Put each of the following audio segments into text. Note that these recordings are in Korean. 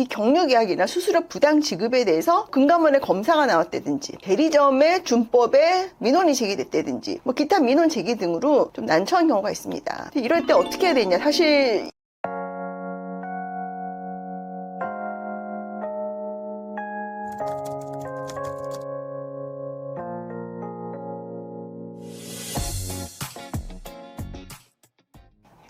이 경유계약이나 수수료 부당 지급에 대해서 금감원의 검사가 나왔다든지 대리점의 준법에 민원이 제기됐다든지 뭐 기타 민원 제기 등으로 좀 난처한 경우가 있습니다. 이럴 때 어떻게 해야 되냐, 사실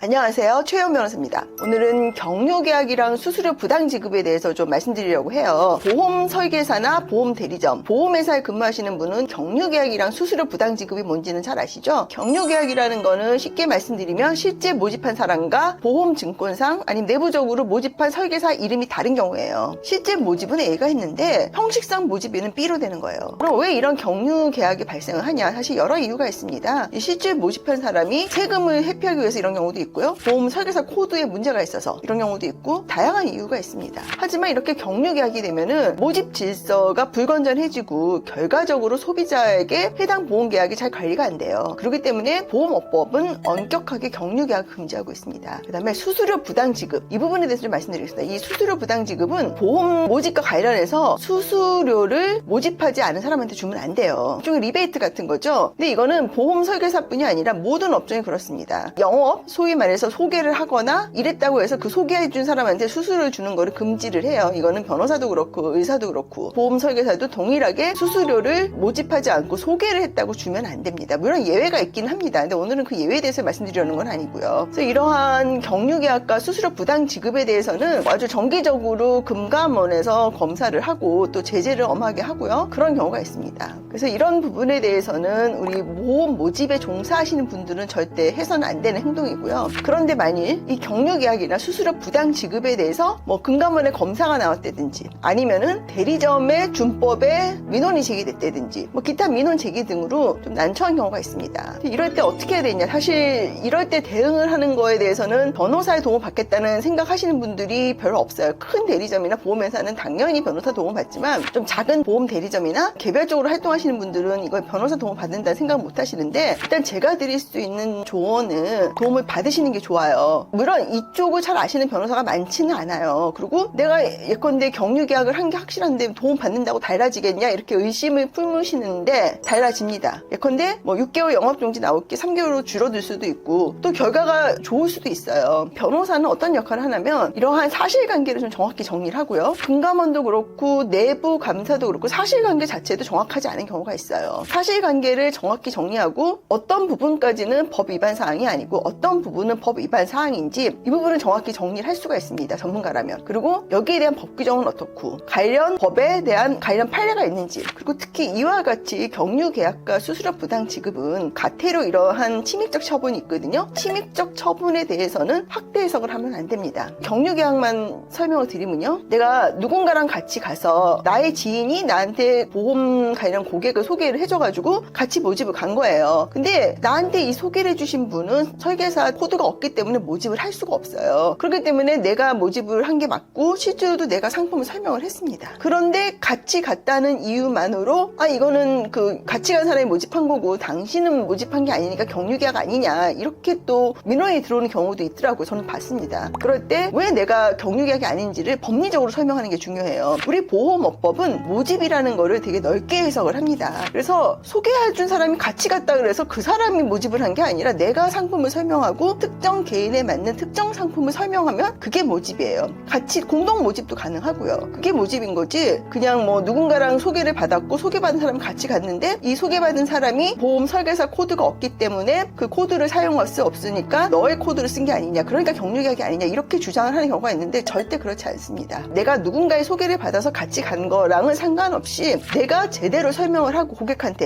안녕하세요, 최혜원 변호사입니다. 오늘은 경유계약이랑 수수료 부당 지급에 대해서 좀 말씀드리려고 해요. 보험 설계사나 보험 대리점, 보험회사에 근무하시는 분은 경유계약이랑 수수료 부당 지급이 뭔지는 잘 아시죠? 경유계약이라는 거는 쉽게 말씀드리면 실제 모집한 사람과 보험증권상 아니면 내부적으로 모집한 설계사 이름이 다른 경우예요. 실제 모집은 A가 했는데 형식상 모집에는 B로 되는 거예요. 그럼 왜 이런 경유계약이 발생을 하냐? 사실 여러 이유가 있습니다. 실제 모집한 사람이 세금을 회피하기 위해서 이런 경우도 있고 보험 설계사 코드에 문제가 있어서 이런 경우도 있고 다양한 이유가 있습니다. 하지만 이렇게 경유계약이 되면은 모집 질서가 불건전해지고 결과적으로 소비자에게 해당 보험계약이 잘 관리가 안 돼요. 그렇기 때문에 보험업법은 엄격하게 경유계약을 금지하고 있습니다. 그 다음에 수수료 부당 지급, 이 부분에 대해서 좀 말씀드리겠습니다. 이 수수료 부당 지급은 보험 모집과 관련해서 수수료를 모집하지 않은 사람한테 주면 안 돼요. 일종의 리베이트 같은 거죠. 근데 이거는 보험 설계사뿐이 아니라 모든 업종이 그렇습니다. 영업, 소위 말해서 소개를 하거나 이랬다고 해서 그 소개해준 사람한테 수수료를 주는 거를 금지를 해요. 이거는 변호사도 그렇고 의사도 그렇고 보험 설계사도 동일하게 수수료를 모집하지 않고 소개를 했다고 주면 안 됩니다. 물론 예외가 있긴 합니다. 근데 오늘은 그 예외에 대해서 말씀드리려는 건 아니고요. 그래서 이러한 경유계약과 수수료 부당 지급에 대해서는 아주 정기적으로 금감원에서 검사를 하고 또 제재를 엄하게 하고요. 그런 경우가 있습니다. 그래서 이런 부분에 대해서는 우리 보험 모집에 종사하시는 분들은 절대 해서는 안 되는 행동이고요. 그런데 만일 이 경유계약이나 수수료 부당 지급에 대해서 뭐 금감원의 검사가 나왔다든지 아니면은 대리점의 준법에 민원이 제기됐다든지 뭐 기타 민원 제기 등으로 좀 난처한 경우가 있습니다. 이럴 때 어떻게 해야 되냐, 사실 이럴 때 대응을 하는 거에 대해서는 변호사의 도움을 받겠다는 생각하시는 분들이 별로 없어요. 큰 대리점이나 보험회사는 당연히 변호사 도움을 받지만 좀 작은 보험 대리점이나 개별적으로 활동하시는 분들은 이걸 변호사 도움을 받는다는 생각 못 하시는데, 일단 제가 드릴 수 있는 조언은 도움을 받으시는 게 좋아요. 물론 이쪽을 잘 아시는 변호사가 많지는 않아요. 그리고 내가 예컨대 경유계약을 한 게 확실한데 도움 받는다고 달라지겠냐, 이렇게 의심을 품으시는데 달라집니다. 예컨대 뭐 6개월 영업정지 나올 게 3개월로 줄어들 수도 있고 또 결과가 좋을 수도 있어요. 변호사는 어떤 역할을 하냐면 이러한 사실관계를 좀 정확히 정리를 하고요. 금감원도 그렇고 내부 감사도 그렇고 사실관계 자체도 정확하지 않은 경우가 있어요. 사실관계를 정확히 정리하고 어떤 부분까지는 법 위반 사항이 아니고 어떤 부분은 법 위반 사항인지 이 부분을 정확히 정리를 할 수가 있습니다. 전문가라면. 그리고 여기에 대한 법 규정은 어떻고 관련 법에 대한 관련 판례가 있는지, 그리고 특히 이와 같이 경유계약과 수수료 부당 지급은 가태료 이러한 침입적 처분이 있거든요. 침입적 처분에 대해서는 확대 해석을 하면 안 됩니다. 경유계약만 설명을 드리면요, 내가 누군가랑 같이 가서 나의 지인이 나한테 보험 관련 고객을 소개를 해줘가지고 같이 모집을 간 거예요. 근데 나한테 이 소개를 해주신 분은 설계사 코드가 없기 때문에 모집을 할 수가 없어요. 그렇기 때문에 내가 모집을 한 게 맞고 실제로도 내가 상품을 설명을 했습니다. 그런데 같이 갔다는 이유만으로 이거는 그 같이 간 사람이 모집한 거고 당신은 모집한 게 아니니까 경유계약 아니냐, 이렇게 또 민원이 들어오는 경우도 있더라고요. 저는 봤습니다. 그럴 때 왜 내가 경유계약이 아닌지를 법리적으로 설명하는 게 중요해요. 우리 보험업법은 모집이라는 거를 되게 넓게 해석을 합니다. 그래서 소개해준 사람이 같이 갔다 그래서 그 사람이 모집을 한 게 아니라 내가 상품을 설명하고 특정 개인에 맞는 특정 상품을 설명하면 그게 모집이에요. 같이 공동 모집도 가능하고요. 그게 모집인 거지, 그냥 뭐 누군가랑 소개를 받았고 소개받은 사람이 같이 갔는데 이 소개받은 사람이 보험 설계사 코드가 없기 때문에 그 코드를 사용할 수 없으니까 너의 코드를 쓴 게 아니냐, 그러니까 경유계약이 아니냐, 이렇게 주장을 하는 경우가 있는데 절대 그렇지 않습니다. 내가 누군가의 소개를 받아서 같이 간 거랑은 상관없이 내가 제대로 설명을 하고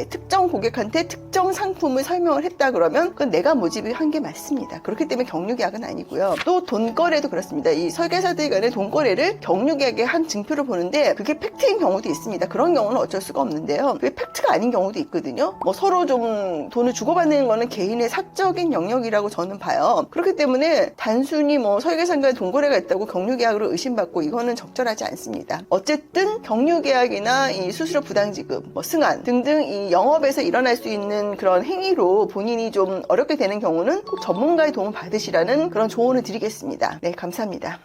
특정 고객한테 특정 상품을 설명을 했다 그러면 그건 내가 모집을 한 게 맞습니다. 그렇기 때문에 경유계약은 아니고요. 또 돈거래도 그렇습니다. 이 설계사들 간의 돈거래를 경유계약의 한 증표를 보는데 그게 팩트인 경우도 있습니다. 그런 경우는 어쩔 수가 없는데요. 그게 팩트가 아닌 경우도 있거든요. 뭐 서로 좀 돈을 주고받는 거는 개인의 사적인 영역이라고 저는 봐요. 그렇기 때문에 단순히 뭐 설계사 간의 돈거래가 있다고 경유계약으로 의심받고 이거는 적절하지 않습니다. 어쨌든 경유계약이나 이 수수료 부당지급, 뭐 승한 등등 이 영업에서 일어날 수 있는 그런 행위로 본인이 좀 어렵게 되는 경우는 꼭 전문가의 도움을 받으시라는 그런 조언을 드리겠습니다. 네, 감사합니다.